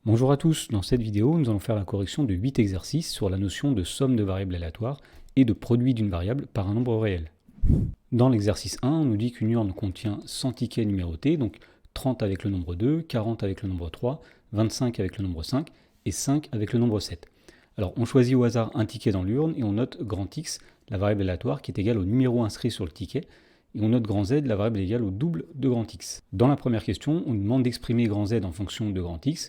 Bonjour à tous, dans cette vidéo, nous allons faire la correction de 8 exercices sur la notion de somme de variables aléatoires et de produit d'une variable par un nombre réel. Dans l'exercice 1, on nous dit qu'une urne contient 100 tickets numérotés, donc 30 avec le nombre 2, 40 avec le nombre 3, 25 avec le nombre 5 et 5 avec le nombre 7. Alors on choisit au hasard un ticket dans l'urne et on note grand X, la variable aléatoire qui est égale au numéro inscrit sur le ticket, et on note grand Z, la variable égale au double de grand X. Dans la première question, on nous demande d'exprimer grand Z en fonction de grand X.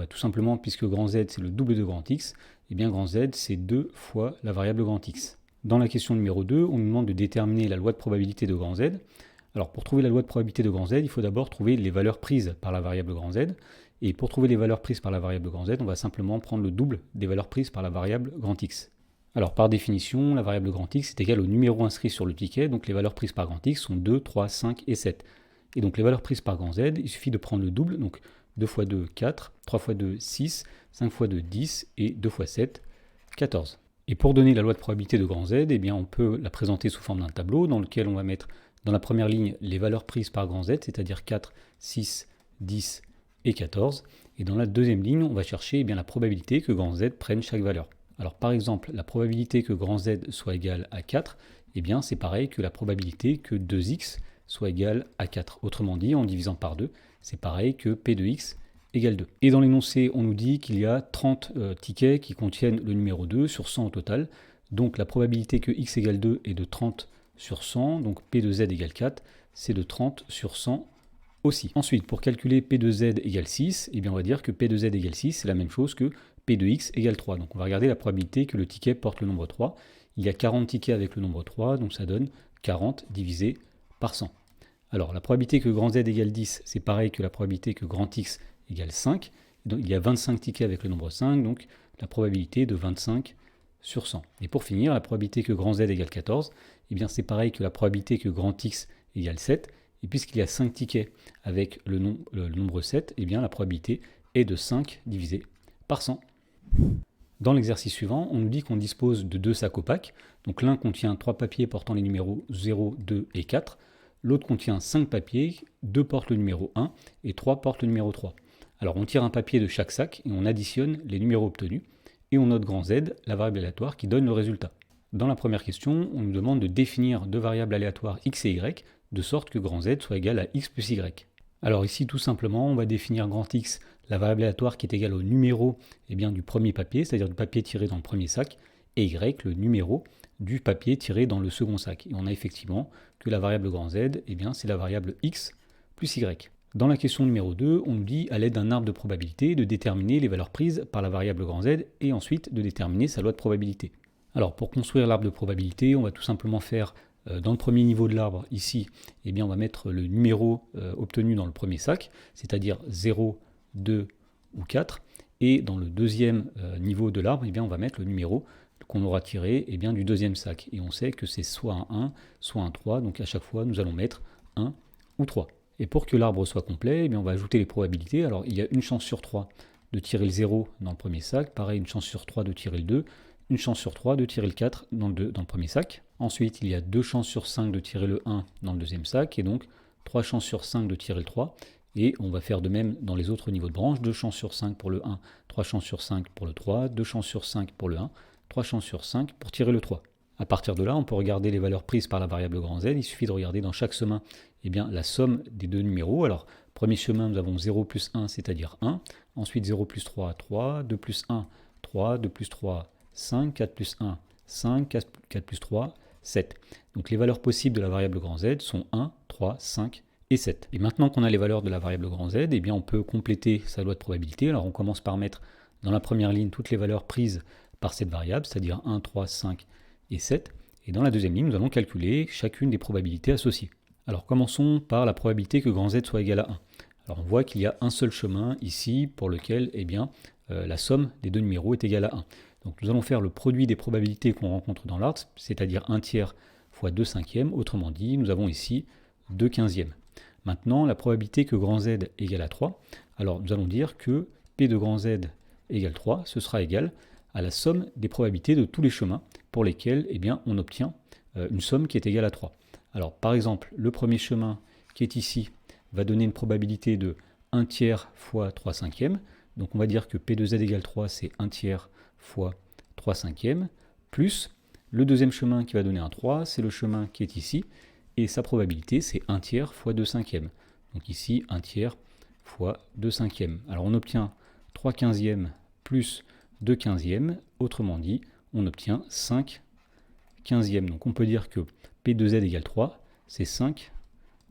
Tout simplement, puisque grand Z c'est le double de grand X, et bien grand Z c'est 2 fois la variable grand X. Dans la question numéro 2, on nous demande de déterminer la loi de probabilité de grand Z. Alors pour trouver la loi de probabilité de grand Z, il faut d'abord trouver les valeurs prises par la variable grand Z. Et pour trouver les valeurs prises par la variable grand Z, on va simplement prendre le double des valeurs prises par la variable grand X. Alors par définition, la variable grand X est égale au numéro inscrit sur le ticket, donc les valeurs prises par grand X sont 2, 3, 5 et 7. Et donc les valeurs prises par grand Z, il suffit de prendre le double, donc 2 fois 2, 4, 3 fois 2, 6, 5 fois 2, 10, et 2 fois 7, 14. Et pour donner la loi de probabilité de grand Z, eh bien on peut la présenter sous forme d'un tableau dans lequel on va mettre dans la première ligne les valeurs prises par grand Z, c'est-à-dire 4, 6, 10 et 14. Et dans la deuxième ligne, on va chercher la probabilité que grand Z prenne chaque valeur. Alors par exemple, la probabilité que grand Z soit égal à 4, eh bien c'est pareil que la probabilité que 2x soit égal à 4. Autrement dit, en divisant par 2, c'est pareil que P de x égale 2. Et dans l'énoncé, on nous dit qu'il y a 30 tickets qui contiennent le numéro 2 sur 100 au total. Donc la probabilité que x égale 2 est de 30 sur 100, donc P de z égale 4, c'est de 30 sur 100 aussi. Ensuite, pour calculer P de z égale 6, on va dire que P de z égale 6, c'est la même chose que P de x égale 3. Donc on va regarder la probabilité que le ticket porte le nombre 3. Il y a 40 tickets avec le nombre 3, donc ça donne 40 divisé par 100. Alors la probabilité que grand Z égale 10, c'est pareil que la probabilité que grand X égale 5. Donc, il y a 25 tickets avec le nombre 5, donc la probabilité de 25 sur 100. Et pour finir, la probabilité que grand Z égale 14, c'est pareil que la probabilité que grand X égale 7. Et puisqu'il y a 5 tickets avec le nombre 7, la probabilité est de 5 divisé par 100. Dans l'exercice suivant, on nous dit qu'on dispose de 2 sacs opaques. Donc l'un contient 3 papiers portant les numéros 0, 2 et 4. L'autre contient 5 papiers, 2 portent le numéro 1 et 3 portent le numéro 3. Alors on tire un papier de chaque sac et on additionne les numéros obtenus et on note grand Z, la variable aléatoire qui donne le résultat. Dans la première question, on nous demande de définir deux variables aléatoires x et y de sorte que grand Z soit égal à x plus y. Alors ici tout simplement on va définir grand X, la variable aléatoire qui est égale au numéro du premier papier, c'est-à-dire du papier tiré dans le premier sac, et y le numéro du papier tiré dans le second sac. Et on a effectivement que la variable grand Z, c'est la variable x plus y. Dans la question numéro 2, on nous dit, à l'aide d'un arbre de probabilité, de déterminer les valeurs prises par la variable grand Z et ensuite de déterminer sa loi de probabilité. Alors pour construire l'arbre de probabilité, on va tout simplement faire, dans le premier niveau de l'arbre, ici, on va mettre le numéro obtenu dans le premier sac, c'est-à-dire 0, 2 ou 4. Et dans le deuxième niveau de l'arbre, on va mettre le numéro qu'on aura tiré du deuxième sac. Et on sait que c'est soit un 1, soit un 3, donc à chaque fois nous allons mettre 1 ou 3. Et pour que l'arbre soit complet, on va ajouter les probabilités. Alors il y a une chance sur 3 de tirer le 0 dans le premier sac, pareil une chance sur 3 de tirer le 2, une chance sur 3 de tirer le 4 dans le premier sac. Ensuite il y a 2 chances sur 5 de tirer le 1 dans le deuxième sac, et donc 3 chances sur 5 de tirer le 3. Et on va faire de même dans les autres niveaux de branche, 2 chances sur 5 pour le 1, 3 chances sur 5 pour le 3, 2 chances sur 5 pour le 1, 3 chances sur 5 pour tirer le 3. À partir de là, on peut regarder les valeurs prises par la variable grand Z. Il suffit de regarder dans chaque chemin la somme des deux numéros. Alors, premier chemin, nous avons 0 plus 1, c'est-à-dire 1. Ensuite, 0 plus 3, 3. 2 plus 1, 3. 2 plus 3, 5. 4 plus 1, 5. 4 plus 3, 7. Donc les valeurs possibles de la variable grand Z sont 1, 3, 5 et 7. Et maintenant qu'on a les valeurs de la variable grand Z, on peut compléter sa loi de probabilité. Alors on commence par mettre dans la première ligne toutes les valeurs prises par cette variable, c'est-à-dire 1, 3, 5 et 7. Et dans la deuxième ligne, nous allons calculer chacune des probabilités associées. Alors commençons par la probabilité que grand Z soit égal à 1. Alors on voit qu'il y a un seul chemin ici pour lequel la somme des deux numéros est égale à 1. Donc nous allons faire le produit des probabilités qu'on rencontre dans l'arbre, c'est-à-dire 1 tiers fois 2 cinquièmes. Autrement dit, nous avons ici 2 quinzièmes. Maintenant, la probabilité que grand Z égale à 3, alors nous allons dire que P de grand Z égale 3, ce sera égal à la somme des probabilités de tous les chemins pour lesquels on obtient une somme qui est égale à 3. Alors par exemple, le premier chemin qui est ici va donner une probabilité de 1 tiers fois 3 cinquièmes, Donc on va dire que P de Z égale 3, c'est 1 tiers fois 3 cinquièmes, plus le deuxième chemin qui va donner un 3, c'est le chemin qui est ici, et sa probabilité, c'est 1 tiers fois 2 cinquièmes. Donc ici, 1 tiers fois 2 cinquièmes. Alors on obtient 3 quinzièmes plus 2 quinzièmes, autrement dit, on obtient 5 quinzièmes. Donc on peut dire que P de Z égale 3, c'est 5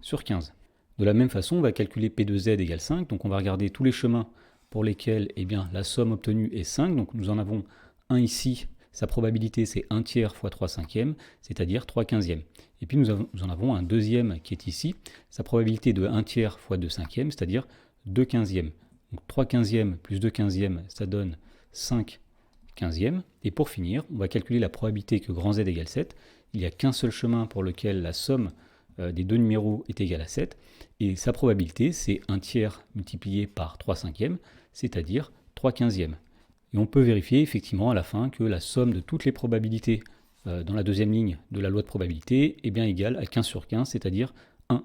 sur 15. De la même façon, on va calculer P de Z égale 5, donc on va regarder tous les chemins pour lesquels la somme obtenue est 5, donc nous en avons un ici, sa probabilité c'est 1 tiers fois 3 cinquièmes, c'est-à-dire 3 quinzièmes. Et puis nous en avons un deuxième qui est ici, sa probabilité de 1 tiers fois 2 cinquièmes, c'est-à-dire 2 quinzièmes. Donc 3 quinzièmes plus 2 quinzièmes, ça donne 5 quinzièmes. Et pour finir, on va calculer la probabilité que grand Z égale 7. Il n'y a qu'un seul chemin pour lequel la somme des deux numéros est égale à 7. Et sa probabilité, c'est 1 tiers multiplié par 3 cinquièmes, c'est-à-dire 3 quinzièmes. Et on peut vérifier effectivement à la fin que la somme de toutes les probabilités dans la deuxième ligne de la loi de probabilité est bien égale à 15 sur 15, c'est-à-dire 1.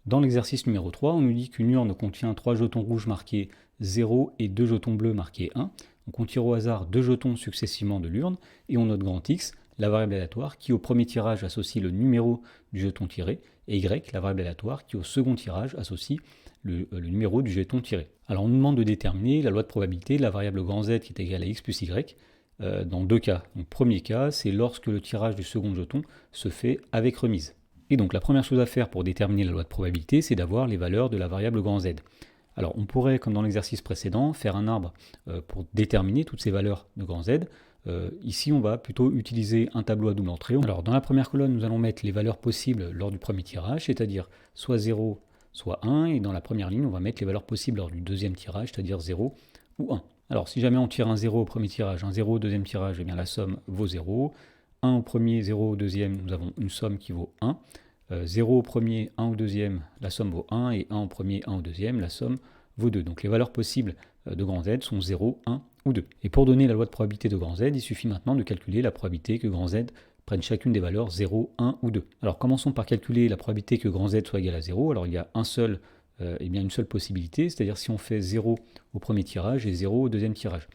Dans l'exercice numéro 3, on nous dit qu'une urne contient 3 jetons rouges marqués 0 et 2 jetons bleus marqués 1. Donc on tire au hasard 2 jetons successivement de l'urne et on note grand X, la variable aléatoire qui au premier tirage associe le numéro du jeton tiré, et Y, la variable aléatoire qui au second tirage associe le numéro du jeton tiré. Alors on nous demande de déterminer la loi de probabilité de la variable grand Z qui est égale à X plus Y dans deux cas. Donc premier cas, c'est lorsque le tirage du second jeton se fait avec remise. Et donc la première chose à faire pour déterminer la loi de probabilité, c'est d'avoir les valeurs de la variable grand Z. Alors on pourrait, comme dans l'exercice précédent, faire un arbre pour déterminer toutes ces valeurs de grand Z. Ici, on va plutôt utiliser un tableau à double entrée. Alors dans la première colonne, nous allons mettre les valeurs possibles lors du premier tirage, c'est-à-dire soit 0, soit 1, et dans la première ligne, on va mettre les valeurs possibles lors du deuxième tirage, c'est-à-dire 0 ou 1. Alors si jamais on tire un 0 au premier tirage, un 0 au deuxième tirage, eh bien la somme vaut 0. 1 au premier, 0 au deuxième, nous avons une somme qui vaut 1. 0 au premier, 1 au deuxième, la somme vaut 1, et 1 au premier, 1 au deuxième, la somme vaut 2. Donc les valeurs possibles de grand Z sont 0, 1 ou 2. Et pour donner la loi de probabilité de grand Z, il suffit maintenant de calculer la probabilité que grand Z prenne chacune des valeurs 0, 1 ou 2. Alors commençons par calculer la probabilité que grand Z soit égal à 0. Alors il y a une seule possibilité, c'est-à-dire si on fait 0 au premier tirage et 0 au deuxième tirage.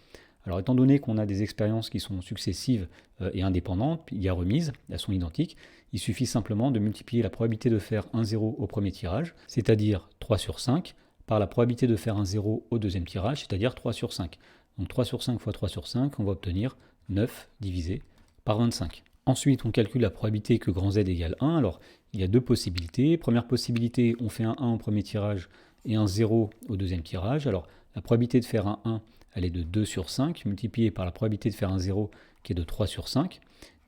Alors étant donné qu'on a des expériences qui sont successives et indépendantes, il y a remise, elles sont identiques, il suffit simplement de multiplier la probabilité de faire un 0 au premier tirage, c'est-à-dire 3 sur 5, par la probabilité de faire un 0 au deuxième tirage, c'est-à-dire 3 sur 5. Donc 3 sur 5 fois 3 sur 5, on va obtenir 9 divisé par 25. Ensuite, on calcule la probabilité que grand Z égale 1. Alors, il y a deux possibilités. Première possibilité, on fait un 1 au premier tirage et un 0 au deuxième tirage. Alors, la probabilité de faire un 1, elle est de 2 sur 5, multipliée par la probabilité de faire un 0, qui est de 3 sur 5.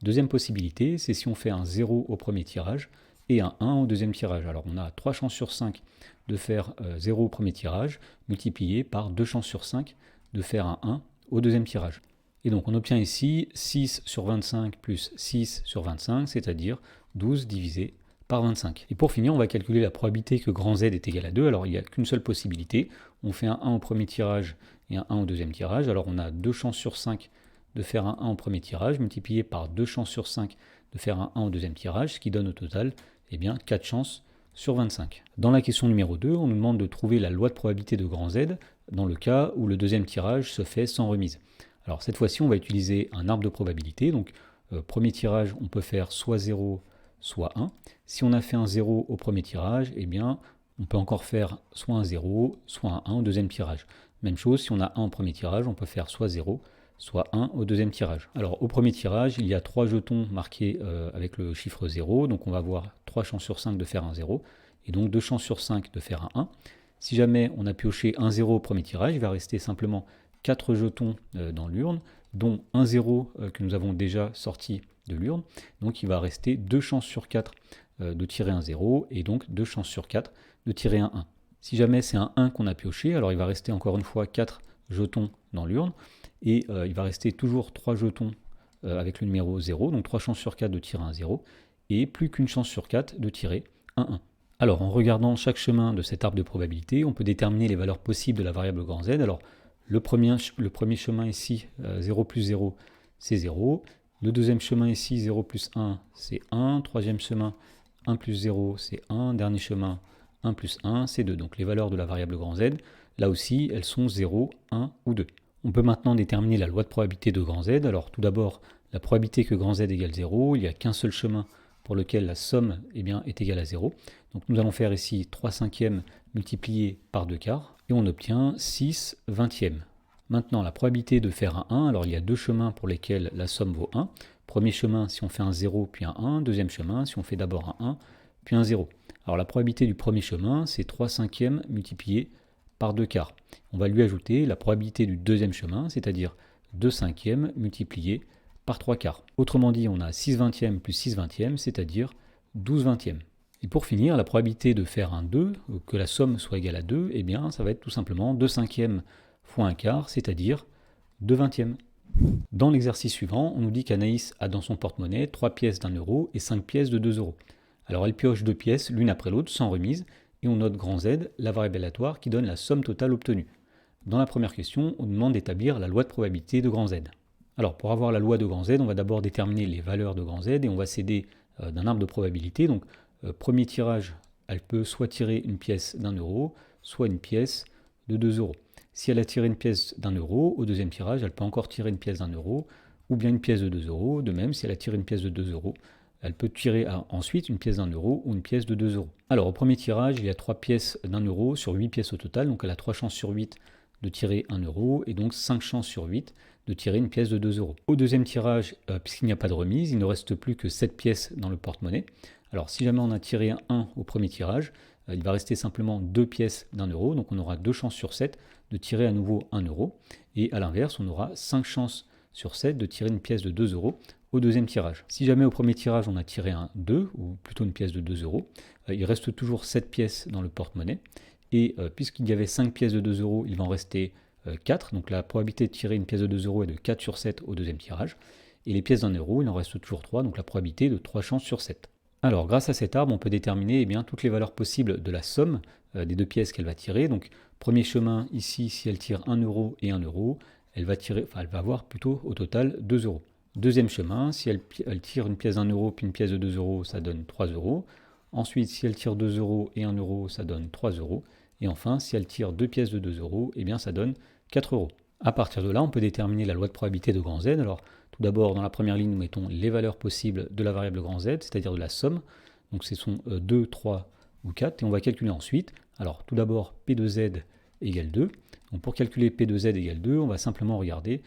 Deuxième possibilité, c'est si on fait un 0 au premier tirage et un 1 au deuxième tirage. Alors, on a 3 chances sur 5 de faire 0 au premier tirage, multiplié par 2 chances sur 5 de faire un 1 au deuxième tirage. Et donc on obtient ici 6 sur 25 plus 6 sur 25, c'est-à-dire 12 divisé par 25. Et pour finir, on va calculer la probabilité que grand Z est égal à 2. Alors il n'y a qu'une seule possibilité. On fait un 1 au premier tirage et un 1 au deuxième tirage. Alors on a 2 chances sur 5 de faire un 1 au premier tirage, multiplié par 2 chances sur 5 de faire un 1 au deuxième tirage, ce qui donne au total 4 chances sur 25. Dans la question numéro 2, on nous demande de trouver la loi de probabilité de grand Z dans le cas où le deuxième tirage se fait sans remise. Alors cette fois-ci, on va utiliser un arbre de probabilité. Donc premier tirage, on peut faire soit 0, soit 1. Si on a fait un 0 au premier tirage, on peut encore faire soit un 0, soit un 1 au deuxième tirage. Même chose, si on a 1 au premier tirage, on peut faire soit 0, soit 1 au deuxième tirage. Alors au premier tirage, il y a 3 jetons marqués avec le chiffre 0, donc on va avoir 3 chances sur 5 de faire un 0, et donc 2 chances sur 5 de faire un 1. Si jamais on a pioché un 0 au premier tirage, il va rester simplement 4 jetons dans l'urne, dont un 0 que nous avons déjà sorti de l'urne, donc il va rester 2 chances sur 4 de tirer un 0, et donc 2 chances sur 4 de tirer un 1. Si jamais c'est un 1 qu'on a pioché, alors il va rester encore une fois 4 jetons dans l'urne, et il va rester toujours 3 jetons avec le numéro 0, donc 3 chances sur 4 de tirer un 0, et plus qu'une chance sur 4 de tirer un 1. Alors en regardant chaque chemin de cet arbre de probabilité, on peut déterminer les valeurs possibles de la variable grand Z. Alors le premier chemin ici, 0 plus 0, c'est 0. Le deuxième chemin ici, 0 plus 1, c'est 1. Troisième chemin, 1 plus 0, c'est 1. Dernier chemin, 1 plus 1, c'est 2. Donc les valeurs de la variable grand Z, Là aussi, elles sont 0, 1 ou 2. On peut maintenant déterminer la loi de probabilité de grand Z. Alors tout d'abord, la probabilité que grand Z égale 0, il n'y a qu'un seul chemin pour lequel la somme est égale à 0. Donc nous allons faire ici 3 cinquièmes multiplié par 2 quarts, et on obtient 6 vingtièmes. Maintenant, la probabilité de faire un 1, alors il y a deux chemins pour lesquels la somme vaut 1. Premier chemin, si on fait un 0 puis un 1. Deuxième chemin, si on fait d'abord un 1 puis un 0. Alors la probabilité du premier chemin, c'est 3 cinquièmes multiplié par 2 quarts. On va lui ajouter la probabilité du deuxième chemin, c'est-à-dire 2 cinquièmes multiplié par 3 quarts. Autrement dit, on a 6 vingtièmes plus 6 vingtièmes, c'est-à-dire 12 vingtièmes. Et pour finir, la probabilité de faire un 2, que la somme soit égale à 2, eh bien ça va être tout simplement 2 cinquièmes fois un quart, c'est-à-dire 2 vingtièmes. Dans l'exercice suivant, on nous dit qu'Anaïs a dans son porte-monnaie 3 pièces d'1 euro et 5 pièces de 2 euros. Alors elle pioche 2 pièces l'une après l'autre sans remise, et on note grand Z, la variable aléatoire qui donne la somme totale obtenue. Dans la première question, on nous demande d'établir la loi de probabilité de grand Z. Alors pour avoir la loi de grand Z, on va d'abord déterminer les valeurs de grand Z, et on va s'aider d'un arbre de probabilité. Donc premier tirage, elle peut soit tirer une pièce d'1 euro, soit une pièce de 2 euros. Si elle a tiré une pièce d'1 euro, au deuxième tirage, elle peut encore tirer une pièce d'1 euro, ou bien une pièce de 2 euros. De même, si elle a tiré une pièce de 2 euros, elle peut tirer ensuite une pièce d'1 euro ou une pièce de 2 euros. Alors au premier tirage, il y a 3 pièces d'1 euro sur 8 pièces au total, donc elle a 3 chances sur 8 de tirer 1 euro, et donc 5 chances sur 8 de tirer une pièce de 2 euros. Au deuxième tirage, puisqu'il n'y a pas de remise, il ne reste plus que 7 pièces dans le porte-monnaie. Alors si jamais on a tiré un 1 au premier tirage, il va rester simplement 2 pièces d'1 euro, donc on aura 2 chances sur 7 de tirer à nouveau 1 euro, et à l'inverse, on aura 5 chances sur 7 de tirer une pièce de 2 euros au deuxième tirage. Si jamais au premier tirage on a tiré un 2, ou plutôt une pièce de 2 euros, il reste toujours 7 pièces dans le porte-monnaie, et puisqu'il y avait 5 pièces de 2 euros, il va en rester 4, donc la probabilité de tirer une pièce de 2 euros est de 4 sur 7 au deuxième tirage, et les pièces d'1 euro, il en reste toujours 3, donc la probabilité est de 3 chances sur 7. Alors grâce à cet arbre, on peut déterminer toutes les valeurs possibles de la somme des deux pièces qu'elle va tirer. Donc premier chemin, ici, si elle tire 1 euro et 1 euro, elle va avoir plutôt au total 2 euros. Deuxième chemin, si elle tire une pièce d'1 euro puis une pièce de 2 euros, ça donne 3 euros. Ensuite, si elle tire 2 euros et 1 euro, ça donne 3 euros. Et enfin, si elle tire deux pièces de 2 euros, ça donne 4 euros. À partir de là, on peut déterminer la loi de probabilité de grand Z. Alors, tout d'abord, dans la première ligne, nous mettons les valeurs possibles de la variable grand Z, c'est-à-dire de la somme. Donc, ce sont 2, 3 ou 4. Et on va calculer ensuite. Alors, tout d'abord, P de Z égale 2. Donc, pour calculer P de Z égale 2, on va simplement regarder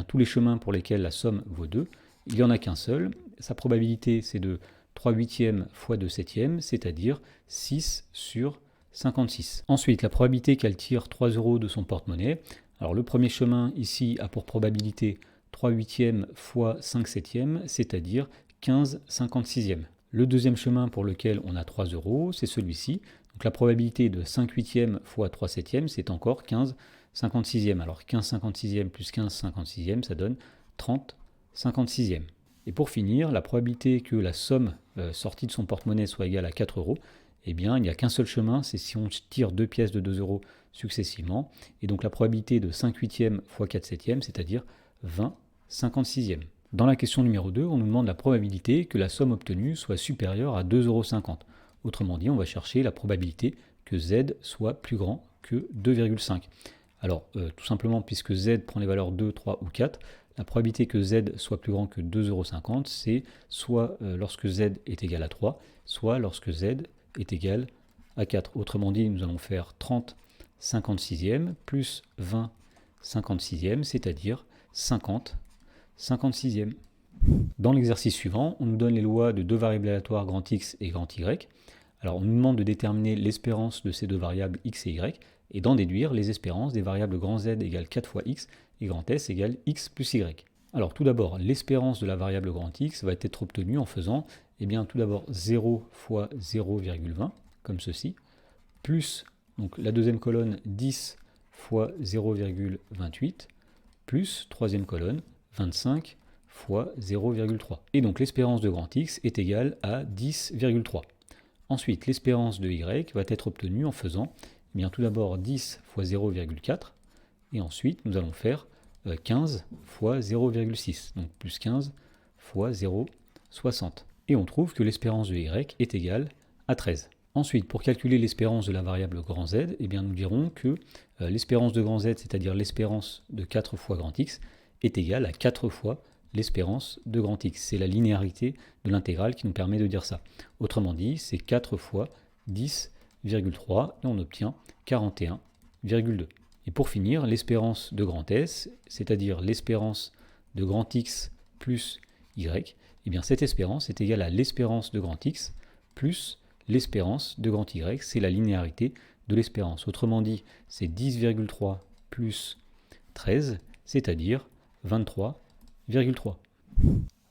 tous les chemins pour lesquels la somme vaut 2. Il n'y en a qu'un seul. Sa probabilité, c'est de 3 huitièmes fois 2 septièmes, c'est-à-dire 6 sur 56. Ensuite, la probabilité qu'elle tire 3 euros de son porte-monnaie. Alors le premier chemin ici a pour probabilité 3 huitièmes fois 5 septièmes, c'est-à-dire 15 56e. Le deuxième chemin pour lequel on a 3 euros, c'est celui-ci. Donc la probabilité de 5 huitièmes fois 3 septièmes, c'est encore 15 56e. Alors 15 56e plus 15 56e, ça donne 30 56e. Et pour finir, la probabilité que la somme sortie de son porte-monnaie soit égale à 4 euros, il n'y a qu'un seul chemin, c'est si on tire deux pièces de 2 euros successivement, et donc la probabilité de 5 huitièmes fois 4 septièmes, c'est-à-dire 20 56e. Dans la question numéro 2, on nous demande la probabilité que la somme obtenue soit supérieure à 2,50 euros. Autrement dit, on va chercher la probabilité que Z soit plus grand que 2,5. Alors, tout simplement, puisque Z prend les valeurs 2, 3 ou 4, la probabilité que Z soit plus grand que 2,50 euros, c'est soit lorsque Z est égal à 3, soit lorsque Z est égal à 4. Autrement dit, nous allons faire 30 56e plus 20 56e, c'est-à-dire 50 56e. Dans l'exercice suivant, on nous donne les lois de deux variables aléatoires grand X et grand Y. Alors on nous demande de déterminer l'espérance de ces deux variables X et Y et d'en déduire les espérances des variables grand Z égale 4 fois X et grand S égale X plus Y. Alors tout d'abord, l'espérance de la variable grand X va être obtenue en faisant tout d'abord 0 fois 0,20, comme ceci, plus donc la deuxième colonne 10 fois 0,28, plus troisième colonne 25 fois 0,3. Et donc l'espérance de grand X est égale à 10,3. Ensuite, l'espérance de Y va être obtenue en faisant tout d'abord 10 fois 0,4, et ensuite nous allons faire 15 fois 0,6, donc plus 15 fois 0,60. Et on trouve que l'espérance de Y est égale à 13. Ensuite, pour calculer l'espérance de la variable grand Z, eh bien, nous dirons que l'espérance de grand Z, c'est-à-dire l'espérance de 4 fois grand X, est égale à 4 fois l'espérance de grand X. C'est la linéarité de l'intégrale qui nous permet de dire ça. Autrement dit, c'est 4 fois 10,3 et on obtient 41,2. Et pour finir, l'espérance de grand S, c'est-à-dire l'espérance de grand X plus Y, eh bien cette espérance est égale à l'espérance de grand X plus l'espérance de grand Y, c'est la linéarité de l'espérance. Autrement dit, c'est 10,3 plus 13, c'est-à-dire 23,3.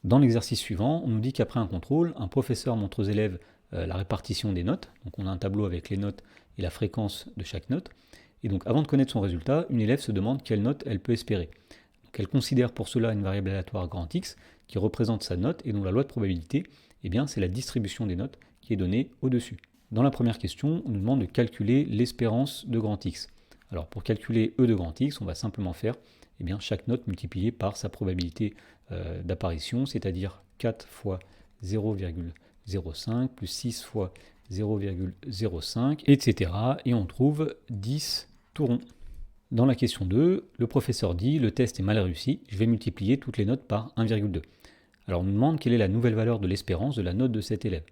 Dans l'exercice suivant, on nous dit qu'après un contrôle, un professeur montre aux élèves la répartition des notes. Donc on a un tableau avec les notes et la fréquence de chaque note. Et donc avant de connaître son résultat, une élève se demande quelle note elle peut espérer. Donc elle considère pour cela une variable aléatoire grand X qui représente sa note et dont la loi de probabilité, eh bien, c'est la distribution des notes qui est donnée au-dessus. Dans la première question, on nous demande de calculer l'espérance de grand X. Alors pour calculer E de grand X, on va simplement faire eh bien, chaque note multipliée par sa probabilité d'apparition, c'est-à-dire 4 fois 0,05 plus 6 fois 0,05, etc. Et on trouve 10 tout rond. Dans la question 2, le professeur dit « Le test est mal réussi, je vais multiplier toutes les notes par 1,2 ». Alors on nous demande quelle est la nouvelle valeur de l'espérance de la note de cet élève.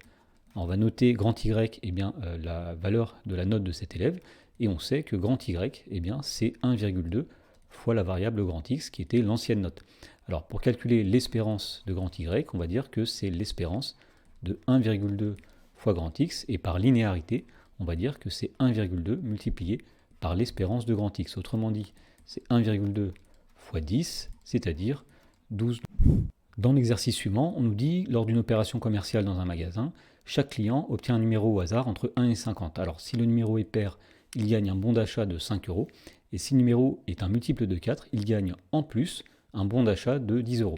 Alors, on va noter grand Y, eh bien, la valeur de la note de cet élève, et on sait que grand Y, eh bien, c'est 1,2 fois la variable grand X qui était l'ancienne note. Alors pour calculer l'espérance de grand Y, on va dire que c'est l'espérance de 1,2 fois grand X, et par linéarité, on va dire que c'est 1,2 multiplié par l'espérance de grand X. Autrement dit, c'est 1,2 fois 10, c'est-à-dire 12. Dans l'exercice suivant, on nous dit, lors d'une opération commerciale dans un magasin, chaque client obtient un numéro au hasard entre 1 et 50. Alors si le numéro est pair, il gagne un bon d'achat de 5 €, et si le numéro est un multiple de 4, il gagne en plus un bon d'achat de 10 €.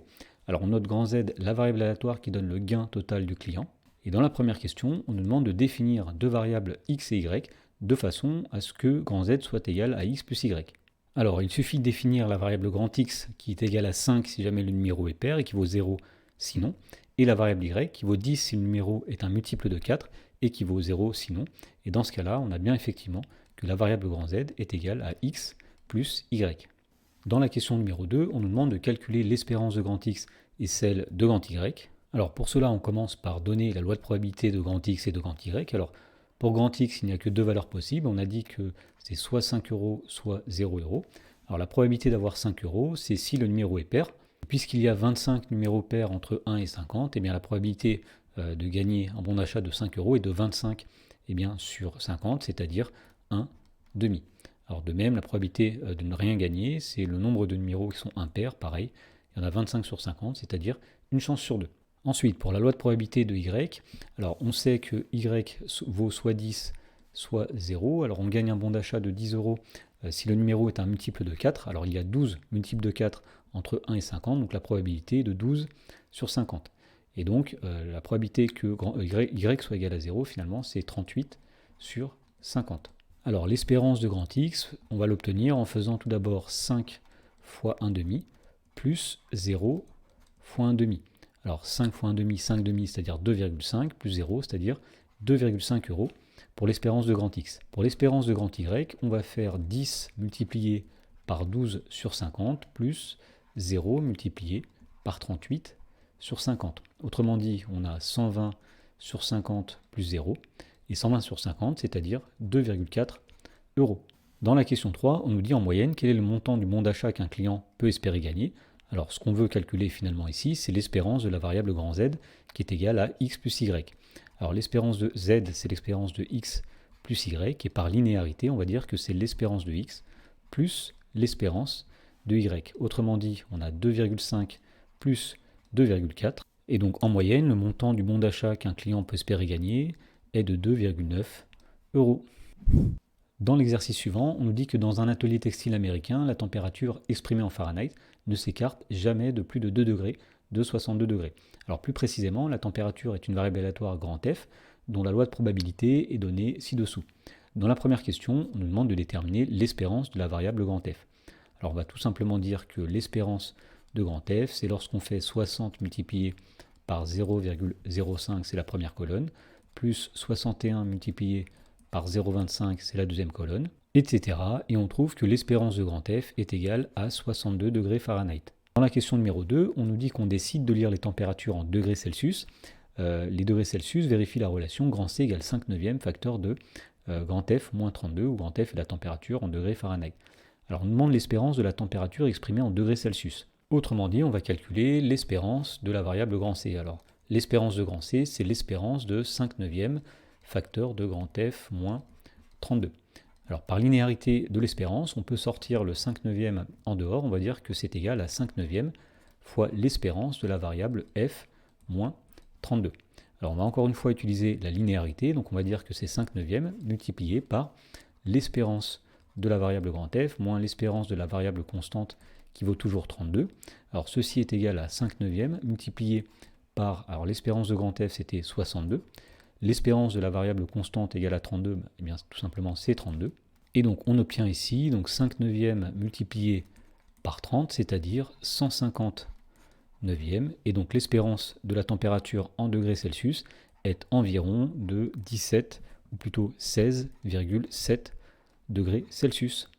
Alors on note grand Z, la variable aléatoire qui donne le gain total du client. Et dans la première question, on nous demande de définir deux variables x et y de façon à ce que grand Z soit égal à x plus y. Alors il suffit de définir la variable grand X qui est égale à 5 si jamais le numéro est pair et qui vaut 0 sinon, et la variable y qui vaut 10 si le numéro est un multiple de 4 et qui vaut 0 sinon. Et dans ce cas-là, on a bien effectivement que la variable grand Z est égale à x plus y. Dans la question numéro 2, on nous demande de calculer l'espérance de grand X et celle de grand Y. Alors pour cela, on commence par donner la loi de probabilité de grand X et de grand Y. Alors pour grand X, il n'y a que deux valeurs possibles. On a dit que c'est soit 5 €, soit 0 €. Alors la probabilité d'avoir 5 €, c'est si le numéro est pair. Puisqu'il y a 25 numéros pairs entre 1 et 50, eh bien la probabilité de gagner un bon d'achat de 5 € est de 25 eh bien, sur 50, c'est-à-dire 1 demi. Alors de même, la probabilité de ne rien gagner, c'est le nombre de numéros qui sont impairs, pareil. Il y en a 25 sur 50, c'est-à-dire une chance sur 2. Ensuite, pour la loi de probabilité de Y, alors on sait que Y vaut soit 10, soit 0. Alors on gagne un bon d'achat de 10 € si le numéro est un multiple de 4. Alors il y a 12 multiples de 4 entre 1 et 50, donc la probabilité est de 12 sur 50. Et donc la probabilité que Y soit égal à 0, finalement, c'est 38 sur 50. Alors l'espérance de grand X, on va l'obtenir en faisant tout d'abord 5 fois 1 demi plus 0 fois 1 demi. Alors 5 fois 1 demi, 5 demi, c'est-à-dire 2,5, plus 0, c'est-à-dire 2,5 € pour l'espérance de grand X. Pour l'espérance de grand Y, on va faire 10 multiplié par 12 sur 50, plus 0 multiplié par 38 sur 50. Autrement dit, on a 120 sur 50 plus 0, et 120 sur 50, c'est-à-dire 2,4 €. Dans la question 3, on nous dit en moyenne quel est le montant du bon d'achat qu'un client peut espérer gagner. Alors ce qu'on veut calculer finalement ici, c'est l'espérance de la variable grand Z qui est égale à x plus y. Alors l'espérance de Z, c'est l'espérance de x plus y, et par linéarité, on va dire que c'est l'espérance de x plus l'espérance de y. Autrement dit, on a 2,5 plus 2,4, et donc en moyenne, le montant du bon d'achat qu'un client peut espérer gagner est de 2,9 €. Dans l'exercice suivant, on nous dit que dans un atelier textile américain, la température exprimée en Fahrenheit ne s'écarte jamais de plus de 2 degrés de 62 degrés. Alors plus précisément, la température est une variable aléatoire grand F dont la loi de probabilité est donnée ci-dessous. Dans la première question, on nous demande de déterminer l'espérance de la variable grand F. Alors on va tout simplement dire que l'espérance de grand F, c'est lorsqu'on fait 60 multiplié par 0,05, c'est la première colonne, plus 61 multiplié par 0,25, c'est la deuxième colonne, etc. Et on trouve que l'espérance de grand F est égale à 62 degrés Fahrenheit. Dans la question numéro 2, on nous dit qu'on décide de lire les températures en degrés Celsius. Les degrés Celsius vérifient la relation grand C égale 5 neuvième facteur de grand F moins 32, où grand F est la température en degrés Fahrenheit. Alors on demande l'espérance de la température exprimée en degrés Celsius. Autrement dit, on va calculer l'espérance de la variable grand C. Alors l'espérance de grand C, c'est l'espérance de 5 neuvième facteur de grand F moins 32. Alors par linéarité de l'espérance, on peut sortir le 5 neuvième en dehors, on va dire que c'est égal à 5 neuvième fois l'espérance de la variable f moins 32. Alors on va encore une fois utiliser la linéarité, donc on va dire que c'est 5 neuvième multiplié par l'espérance de la variable grand F moins l'espérance de la variable constante qui vaut toujours 32. Alors ceci est égal à 5 neuvième multiplié par, alors l'espérance de grand F c'était 62, l'espérance de la variable constante égale à 32, eh bien tout simplement c'est 32. Et donc on obtient ici donc 5 neuvième multiplié par 30, c'est-à-dire 150 neuvième. Et donc l'espérance de la température en degrés Celsius est environ de 17, ou plutôt 16,7 degrés Celsius.